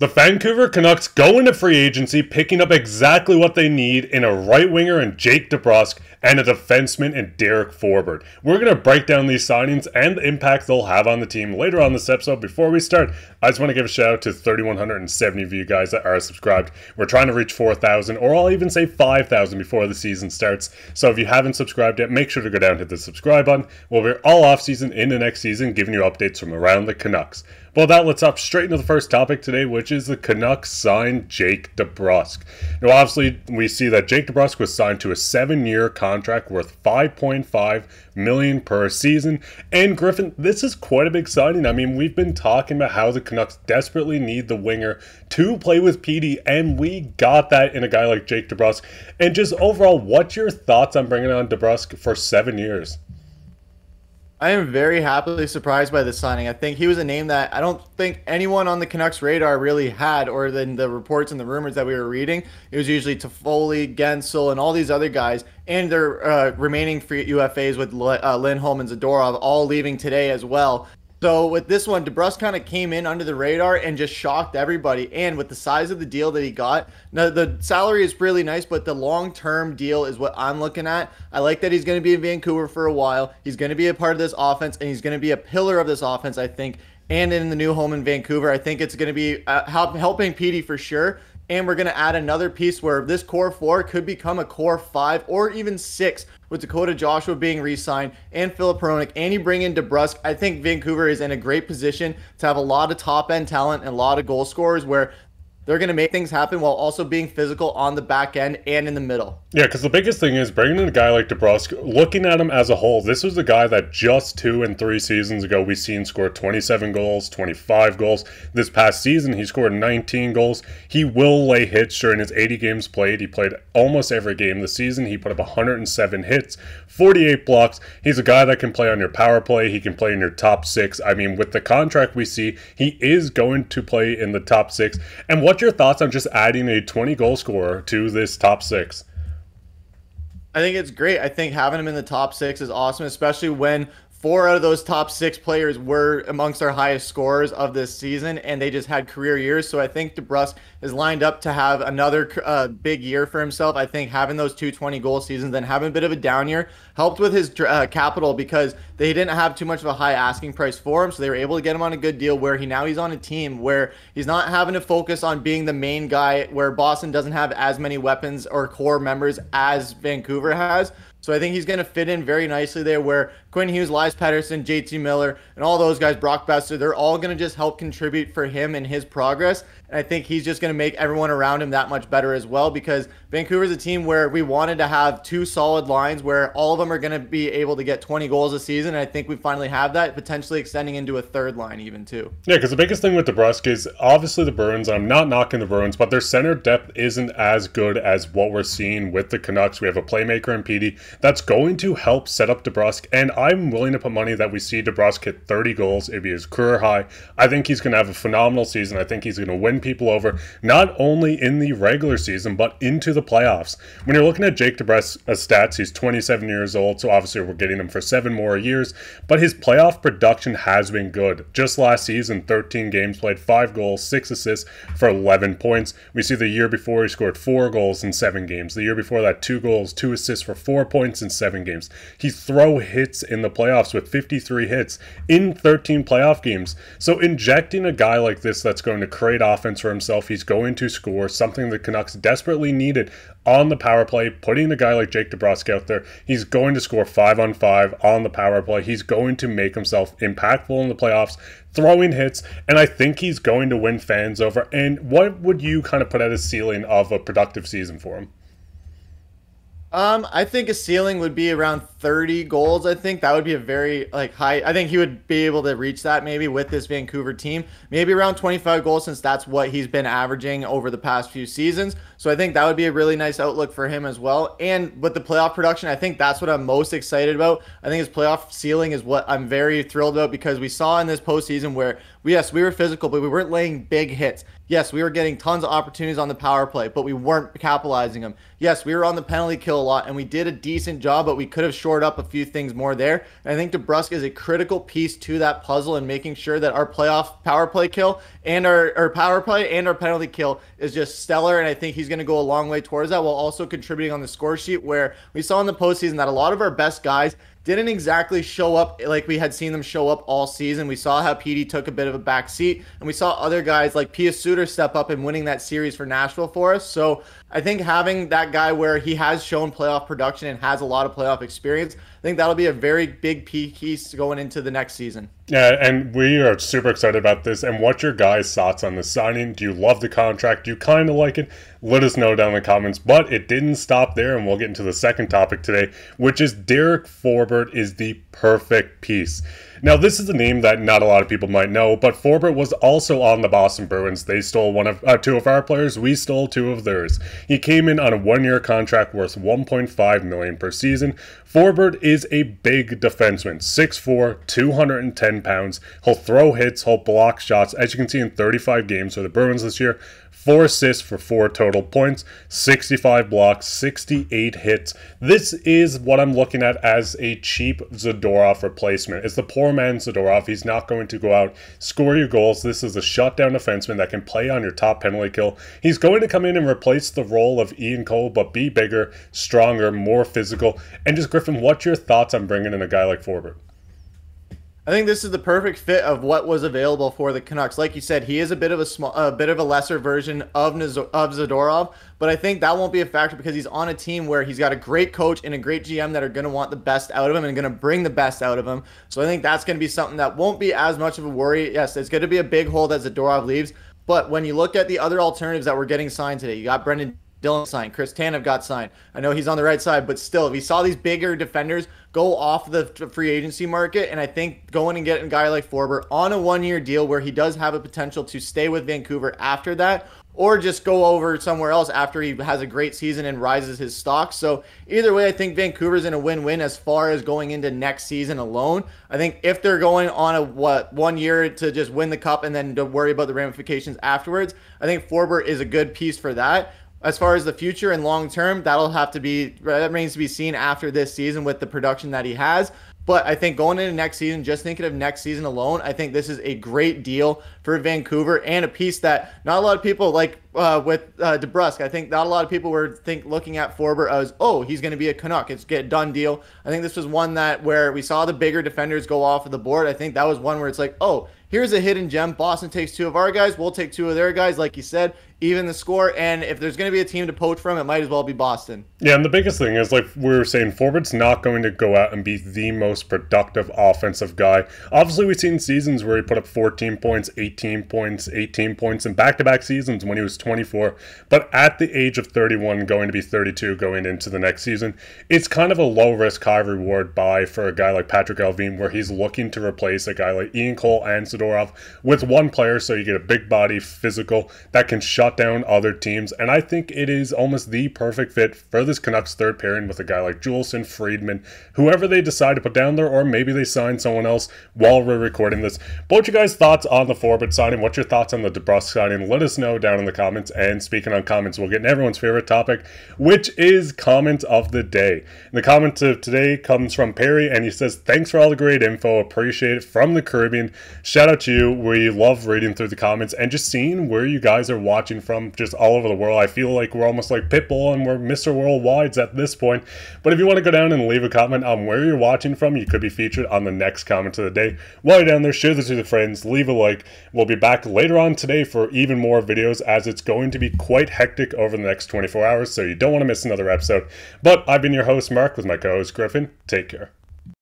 The Vancouver Canucks go into free agency picking up exactly what they need in a right winger in Jake DeBrusk and a defenseman in Derek Forbort. We're going to break down these signings and the impact they'll have on the team later on this episode. Before we start, I just want to give a shout out to 3,170 of you guys that are subscribed. We're trying to reach 4,000, or I'll even say 5,000 before the season starts. So if you haven't subscribed yet, make sure to go down and hit the subscribe button. We'll be all off season into next season, giving you updates from around the Canucks. Well, that let's hop straight into the first topic today, which is the Canucks signed Jake DeBrusk. Now, obviously, we see that Jake DeBrusk was signed to a 7-year contract worth $5.5 million per season. And Griffen, this is quite a big signing. I mean, we've been talking about how the Canucks desperately need the winger to play with Petey, and we got that in a guy like Jake DeBrusk. And just overall, what's your thoughts on bringing on DeBrusk for 7 years? I am very happily surprised by this signing. I think he was a name that I don't think anyone on the Canucks radar really had, or then the reports and the rumors that we were reading. It was usually Toffoli, Gensel, and all these other guys, and their remaining free UFAs with Lindholm and Zadorov all leaving today as well. So with this one, DeBrusk kind of came in under the radar and just shocked everybody. And with the size of the deal that he got, now the salary is really nice, but the long-term deal is what I'm looking at. I like that he's going to be in Vancouver for a while. He's going to be a part of this offense, and he's going to be a pillar of this offense, I think. And in the new home in Vancouver, I think it's going to be helping Petey for sure. And we're going to add another piece where this core 4 could become a core 5 or even 6 with Dakota Joshua being re-signed and Filip Hronek, and you bring in DeBrusk. I think Vancouver is in a great position to have a lot of top-end talent and a lot of goal scorers where they're going to make things happen while also being physical on the back end and in the middle. Yeah, because the biggest thing is bringing in a guy like DeBrusk, looking at him as a whole, this was the guy that just 2 and 3 seasons ago we seen score 27 goals, 25 goals. This past season, he scored 19 goals. He will lay hits during his 80 games played. He played almost every game this season. He put up 107 hits, 48 blocks. He's a guy that can play on your power play. He can play in your top 6. I mean, with the contract we see, he is going to play in the top 6. And what's your thoughts on just adding a 20-goal scorer to this top 6? I think it's great. I think having him in the top 6 is awesome, especially when 4 out of those top 6 players were amongst our highest scorers of this season, and they just had career years. So I think DeBrusk is lined up to have another big year for himself. I think having those 220-goal seasons, then having a bit of a down year, helped with his capital because they didn't have too much of a high asking price for him. So they were able to get him on a good deal where he's on a team where he's not having to focus on being the main guy, where Boston doesn't have as many weapons or core members as Vancouver has. So I think he's going to fit in very nicely there, where Quinn Hughes, Elias Pettersson, JT Miller, and all those guys, Brock Boeser, they're all going to just help contribute for him and his progress. And I think he's just going to make everyone around him that much better as well, because Vancouver's a team where we wanted to have 2 solid lines where all of them are going to be able to get 20 goals a season. And I think we finally have that, potentially extending into a 3rd line even too. Yeah, because the biggest thing with DeBrusk is obviously the Bruins. I'm not knocking the Bruins, but their center depth isn't as good as what we're seeing with the Canucks. We have a playmaker in Petey that's going to help set up DeBrusk, and I'm willing to put money that we see DeBrusk hit 30 goals. It'd be his career high. I think he's going to have a phenomenal season. I think he's going to win people over, not only in the regular season, but into the playoffs. When you're looking at Jake DeBrusk's stats, he's 27 years old, so obviously we're getting him for 7 more years, but his playoff production has been good. Just last season, 13 games played, 5 goals, 6 assists for 11 points. We see the year before he scored 4 goals in 7 games. The year before that, 2 goals, 2 assists for 4 points in 7 games. He throw hits in the playoffs with 53 hits in 13 playoff games. So injecting a guy like this that's going to create offense for himself, he's going to score, something the Canucks desperately needed on the power play. Putting a guy like Jake DeBrusk out there, he's going to score 5-on-5 on the power play. He's going to make himself impactful in the playoffs, throwing hits, and I think he's going to win fans over. And what would you kind of put at a ceiling of a productive season for him? I think a ceiling would be around 30 goals. I think that would be a very high. I think he would be able to reach that maybe with this Vancouver team. Maybe around 25 goals, since that's what he's been averaging over the past few seasons. So I think that would be a really nice outlook for him as well. And with the playoff production, I think that's what I'm most excited about. I think his playoff ceiling is what I'm very thrilled about, because we saw in this postseason where, yes, we were physical, but we weren't laying big hits. Yes, we were getting tons of opportunities on the power play, but we weren't capitalizing them. Yes, we were on the penalty kill a lot, and we did a decent job, but we could have shored up a few things more there. And I think DeBrusk is a critical piece to that puzzle and making sure that our playoff power play kill and our power play and our penalty kill is just stellar. And I think he's going to go a long way towards that, while also contributing on the score sheet, where we saw in the postseason that a lot of our best guys didn't exactly show up like we had seen them show up all season. We saw how Petey took a bit of a back seat, and we saw other guys like Pye step up and winning that series for Nashville for us. So I think having that guy where he has shown playoff production and has a lot of playoff experience, I think that'll be a very big piece going into the next season. Yeah, and we are super excited about this. And what's your guys' thoughts on the signing? Do you love the contract? Do you kind of like it? Let us know down in the comments. But it didn't stop there, and we'll get into the second topic today, which is Derek Forbort is the perfect piece. Now, this is a name that not a lot of people might know, but Forbort was also on the Boston Bruins. They stole two of our players. We stole two of theirs. He came in on a one-year contract worth $1.5 million per season. Forbort is a big defenseman, 6'4", 210 pounds. He'll throw hits, he'll block shots. As you can see in 35 games for the Bruins this year, 4 assists for 4 total points, 65 blocks, 68 hits. This is what I'm looking at as a cheap Zadorov replacement. It's the poor man's Zadorov. He's not going to go out, score your goals. This is a shutdown defenseman that can play on your top penalty kill. He's going to come in and replace the role of Ian Cole, but be bigger, stronger, more physical. And just, Griffin, what's your thoughts on bringing in a guy like Forbort? I think this is the perfect fit of what was available for the Canucks. Like you said, he is a bit of a lesser version of Zadorov, but I think that won't be a factor because he's on a team where he's got a great coach and a great GM that are going to want the best out of him and going to bring the best out of him. So I think that's going to be something that won't be as much of a worry. Yes, it's going to be a big hole that Zadorov leaves, but when you look at the other alternatives that were getting signed today, you got Brendan Dillon signed, Chris Tanev got signed. I know he's on the right side, but still, we saw these bigger defenders go off the free agency market, and I think going and getting a guy like Forbort on a one-year deal where he does have a potential to stay with Vancouver after that, or just go over somewhere else after he has a great season and rises his stock. So either way, I think Vancouver's in a win-win as far as going into next season alone. I think if they're going on a 1 year to just win the cup and then to worry about the ramifications afterwards, I think Forbort is a good piece for that. As far as the future and long term, that remains to be seen after this season with the production that he has. But I think going into next season, just thinking of next season alone, I think this is a great deal for Vancouver and a piece that not a lot of people like with DeBrusk. I think not a lot of people were looking at Forbort as, oh, he's going to be a Canuck. It's a done deal. I think this was one where we saw the bigger defenders go off of the board. I think that was one where it's like, oh, here's a hidden gem. Boston takes 2 of our guys. We'll take 2 of their guys. Like you said, even the score. And if there's going to be a team to poach from, it might as well be Boston. Yeah, and the biggest thing is, like we were saying, Forbort's not going to go out and be the most productive offensive guy. Obviously, we've seen seasons where he put up 14 points, 18 points, 18 points in back-to-back seasons when he was 24. But at the age of 31, going to be 32 going into the next season, it's kind of a low-risk, high-reward buy for a guy like Patrik Allvin, where he's looking to replace a guy like Ian Cole and Zadorov with one player, so you get a big body, physical, that can shut down other teams. And I think it is almost the perfect fit for this Canucks third pairing with a guy like Juleson, Friedman, whoever they decide to put down there, or maybe they sign someone else while we're recording this. But what's your guys' thoughts on the Forbort signing? What's your thoughts on the DeBrusk signing? Let us know down in the comments. And speaking on comments, we'll get in everyone's favorite topic, which is comment of the day. And the comment of today comes from Perry, and he says, thanks for all the great info, appreciate it, from the Caribbean. Shout out to you. We love reading through the comments and just seeing where you guys are watching from just all over the world. I feel like we're almost like Pitbull and we're Mr. Worldwides at this point. But if you want to go down and leave a comment on where you're watching from, you could be featured on the next comment of the day. While you're down there, share this with your friends, leave a like. We'll be back later on today for even more videos, as it's going to be quite hectic over the next 24 hours, so you don't want to miss another episode. But I've been your host, Mark, with my co-host, Griffin. Take care.